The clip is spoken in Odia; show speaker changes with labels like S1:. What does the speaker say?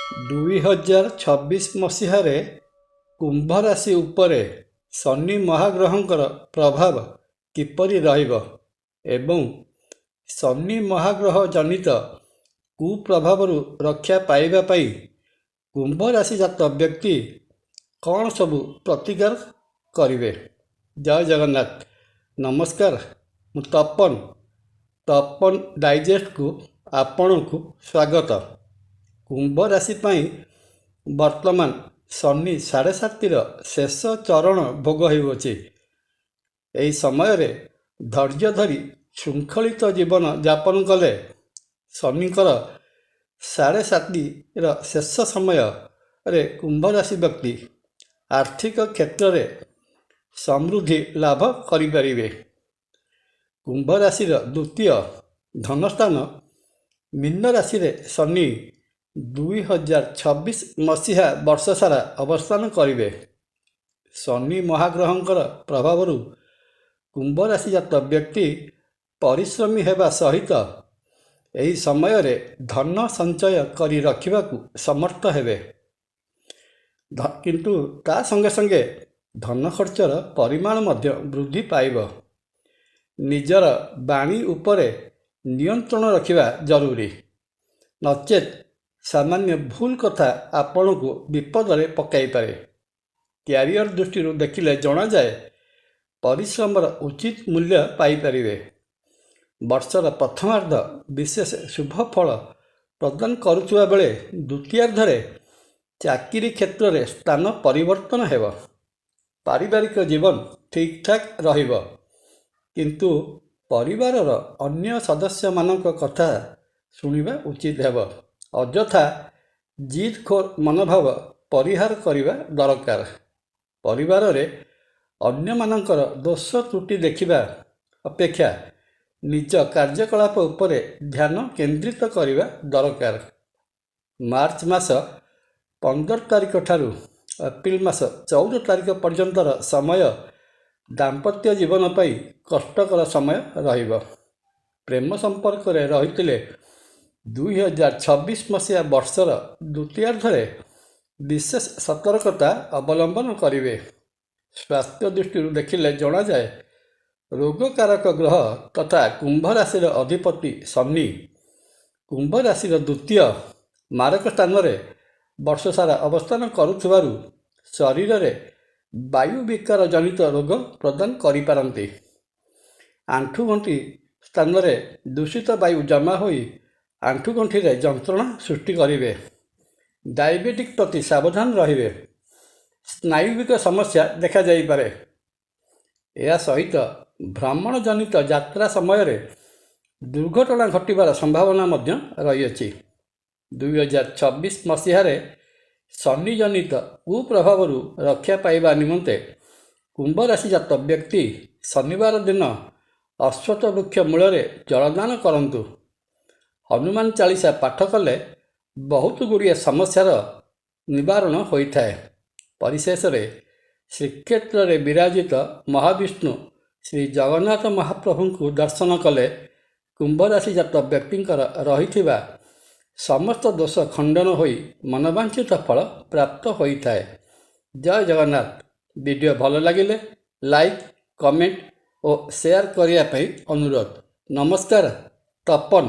S1: 2026 ମସିହାରେ କୁମ୍ଭ ରାଶି ଉପରେ ଶନି ମହାଗ୍ରହଙ୍କର ପ୍ରଭାବ କିପରି ରହିବ ଏବଂ ଶନି ମହାଗ୍ରହ ଜନିତ କୁପ୍ରଭାବରୁ ରକ୍ଷା ପାଇବା ପାଇଁ କୁମ୍ଭ ରାଶିଜାତ ବ୍ୟକ୍ତି କ'ଣ ସବୁ ପ୍ରତିକାର କରିବେ? ଜୟ ଜଗନ୍ନାଥ। ନମସ୍କାର, ମୁଁ ତପନ ଡାଇଜେଷ୍ଟକୁ ଆପଣଙ୍କୁ ସ୍ୱାଗତ। କୁମ୍ଭ ରାଶି ପାଇଁ ବର୍ତ୍ତମାନ ଶନି 7.5ର ଶେଷ ଚରଣ ଭୋଗ ହେଉଅଛି। ଏହି ସମୟରେ ଧୈର୍ଯ୍ୟ ଧରି ଶୃଙ୍ଖଳିତ ଜୀବନ ଯାପନ କଲେ ଶନିଙ୍କର 7.5ର ଶେଷ ସମୟରେ କୁମ୍ଭ ରାଶି ବ୍ୟକ୍ତି ଆର୍ଥିକ କ୍ଷେତ୍ରରେ ସମୃଦ୍ଧି ଲାଭ କରିପାରିବେ। କୁମ୍ଭ ରାଶିର ଦ୍ୱିତୀୟ ଧନସ୍ଥାନ ମୀନ ରାଶିରେ ଶନି 2026 ମସିହା ବର୍ଷ ସାରା ଅବସ୍ଥାନ କରିବେ। ଶନି ମହାଗ୍ରହଙ୍କର ପ୍ରଭାବରୁ କୁମ୍ଭ ରାଶିଜାତ ବ୍ୟକ୍ତି ପରିଶ୍ରମୀ ହେବା ସହିତ ଏହି ସମୟରେ ଧନ ସଞ୍ଚୟ କରି ରଖିବାକୁ ସମର୍ଥ ହେବେ। କିନ୍ତୁ ତା ସଙ୍ଗେ ସଙ୍ଗେ ଧନ ଖର୍ଚ୍ଚର ପରିମାଣ ମଧ୍ୟ ବୃଦ୍ଧି ପାଇବ। ନିଜର ବାଣୀ ଉପରେ ନିୟନ୍ତ୍ରଣ ରଖିବା ଜରୁରୀ, ନଚେତ୍ ସାମାନ୍ୟ ଭୁଲ କଥା ଆପଣଙ୍କୁ ବିପଦରେ ପକାଇପାରେ। କ୍ୟାରିୟର ଦୃଷ୍ଟିରୁ ଦେଖିଲେ ଜଣାଯାଏ ପରିଶ୍ରମର ଉଚିତ ମୂଲ୍ୟ ପାଇପାରିବେ। ବର୍ଷର ପ୍ରଥମାର୍ଦ୍ଧ ବିଶେଷ ଶୁଭ ଫଳ ପ୍ରଦାନ କରୁଥିବା ବେଳେ ଦ୍ୱିତୀୟାର୍ଦ୍ଧରେ ଚାକିରି କ୍ଷେତ୍ରରେ ସ୍ଥାନ ପରିବର୍ତ୍ତନ ହେବ। ପାରିବାରିକ ଜୀବନ ଠିକ୍ଠାକ୍ ରହିବ, କିନ୍ତୁ ପରିବାରର ଅନ୍ୟ ସଦସ୍ୟମାନଙ୍କ କଥା ଶୁଣିବା ଉଚିତ ହେବ। ଅଯଥା ଜିଦଖୋର ମନୋଭାବ ପରିହାର କରିବା ଦରକାର। ପରିବାରରେ ଅନ୍ୟମାନଙ୍କର ଦୋଷ ତ୍ରୁଟି ଦେଖିବା ଅପେକ୍ଷା ନିଜ କାର୍ଯ୍ୟକଳାପ ଉପରେ ଧ୍ୟାନ କେନ୍ଦ୍ରିତ କରିବା ଦରକାର। ମାର୍ଚ୍ଚ ମାସ 15 ତାରିଖ ଠାରୁ ଏପ୍ରିଲ ମାସ 14 ତାରିଖ ପର୍ଯ୍ୟନ୍ତର ସମୟ ଦାମ୍ପତ୍ୟ ଜୀବନ ପାଇଁ କଷ୍ଟକର ସମୟ ରହିବ। ପ୍ରେମ ସମ୍ପର୍କରେ ରହିଥିଲେ 2026 ମସିହା ବର୍ଷର ଦ୍ୱିତୀୟାର୍ଦ୍ଧରେ ବିଶେଷ ସତର୍କତା ଅବଲମ୍ବନ କରିବେ। ସ୍ୱାସ୍ଥ୍ୟ ଦୃଷ୍ଟିରୁ ଦେଖିଲେ ଜଣାଯାଏ ରୋଗକାରକ ଗ୍ରହ ତଥା କୁମ୍ଭ ରାଶିର ଅଧିପତି ଶନି କୁମ୍ଭ ରାଶିର ଦ୍ୱିତୀୟ ମାରକ ସ୍ଥାନରେ ବର୍ଷ ସାରା ଅବସ୍ଥାନ କରୁଥିବାରୁ ଶରୀରରେ ବାୟୁ ବିକାର ଜନିତ ରୋଗ ପ୍ରଦାନ କରିପାରନ୍ତି। ଆଣ୍ଠୁଗଣ୍ଠି ସ୍ଥାନରେ ଦୂଷିତ ବାୟୁ ଜମା ହୋଇ ଆଣ୍ଠୁଗଣ୍ଠିରେ ଯନ୍ତ୍ରଣା ସୃଷ୍ଟି କରିବେ। ଡାଇବେଟିକ୍ ପ୍ରତି ସାବଧାନ ରହିବେ। ସ୍ନାୟୁବିକ ସମସ୍ୟା ଦେଖାଯାଇପାରେ। ଏହା ସହିତ ଭ୍ରମଣ ଜନିତ ଯାତ୍ରା ସମୟରେ ଦୁର୍ଘଟଣା ଘଟିବାର ସମ୍ଭାବନା ମଧ୍ୟ ରହିଅଛି। 2026 ମସିହାରେ ଶନି ଜନିତ କୁପ୍ରଭାବରୁ ରକ୍ଷା ପାଇବା ନିମନ୍ତେ କୁମ୍ଭ ରାଶିଜାତ ବ୍ୟକ୍ତି ଶନିବାର ଦିନ ଅଶ୍ୱତ୍ଥ ବୃକ୍ଷ ମୂଳରେ ଜଳଦାନ କରନ୍ତୁ। ହନୁମାନ ଚାଳିସା ପାଠ କଲେ ବହୁତ ଗୁଡ଼ିଏ ସମସ୍ୟାର ନିବାରଣ ହୋଇଥାଏ। ପରିଶେଷରେ ଶ୍ରୀକ୍ଷେତ୍ରରେ ବିରାଜିତ ମହାବିଷ୍ଣୁ ଶ୍ରୀ ଜଗନ୍ନାଥ ମହାପ୍ରଭୁଙ୍କୁ ଦର୍ଶନ କଲେ କୁମ୍ଭ ରାଶିଜାତ ବ୍ୟକ୍ତିଙ୍କର ରହିଥିବା ସମସ୍ତ ଦୋଷ ଖଣ୍ଡନ ହୋଇ ମନବାଞ୍ଛିତ ଫଳ ପ୍ରାପ୍ତ ହୋଇଥାଏ। ଜୟ ଜଗନ୍ନାଥ। ଭିଡ଼ିଓ ଭଲ ଲାଗିଲେ ଲାଇକ୍, କମେଣ୍ଟ ଓ ସେୟାର କରିବା ପାଇଁ ଅନୁରୋଧ। ନମସ୍କାର। ତପନ।